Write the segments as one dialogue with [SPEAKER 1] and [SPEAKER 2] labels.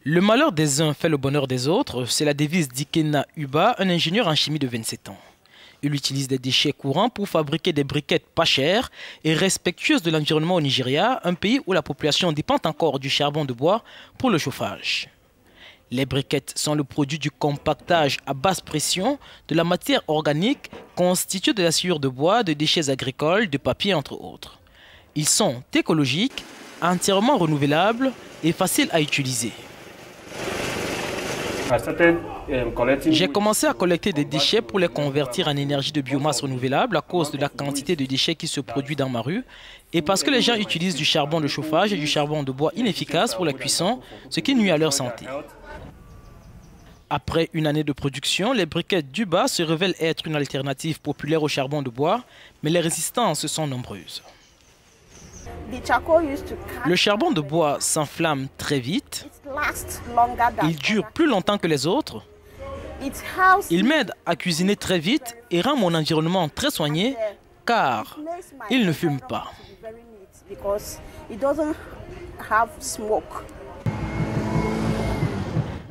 [SPEAKER 1] Le malheur des uns fait le bonheur des autres, c'est la devise d'Ikena Uba, un ingénieur en chimie de 27 ans. Il utilise des déchets courants pour fabriquer des briquettes pas chères et respectueuses de l'environnement au Nigeria, un pays où la population dépend encore du charbon de bois pour le chauffage. Les briquettes sont le produit du compactage à basse pression de la matière organique constituée de la sciure de bois, de déchets agricoles, de papier entre autres. Ils sont écologiques, entièrement renouvelables et faciles à utiliser. J'ai commencé à collecter des déchets pour les convertir en énergie de biomasse renouvelable à cause de la quantité de déchets qui se produit dans ma rue et parce que les gens utilisent du charbon de chauffage et du charbon de bois inefficace pour la cuisson, ce qui nuit à leur santé. Après une année de production, les briquettes d'Uba se révèlent être une alternative populaire au charbon de bois, mais les résistances sont nombreuses. Le charbon de bois s'enflamme très vite, il dure plus longtemps que les autres, il m'aide à cuisiner très vite et rend mon environnement très soigné car il ne fume pas.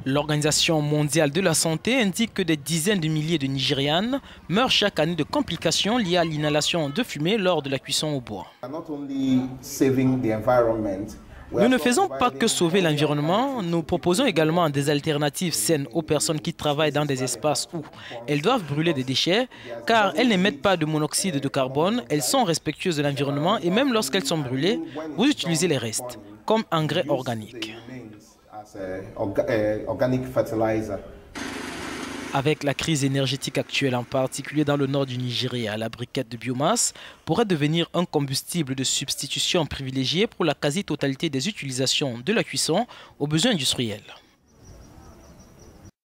[SPEAKER 1] L'Organisation mondiale de la santé indique que des dizaines de milliers de Nigérianes meurent chaque année de complications liées à l'inhalation de fumée lors de la cuisson au bois. Nous ne faisons pas que sauver l'environnement, nous proposons également des alternatives saines aux personnes qui travaillent dans des espaces où elles doivent brûler des déchets, car elles n'émettent pas de monoxyde de carbone, elles sont respectueuses de l'environnement et même lorsqu'elles sont brûlées, vous utilisez les restes, comme engrais organique. Avec la crise énergétique actuelle, en particulier dans le nord du Nigeria, la briquette de biomasse pourrait devenir un combustible de substitution privilégié pour la quasi-totalité des utilisations de la cuisson aux besoins industriels.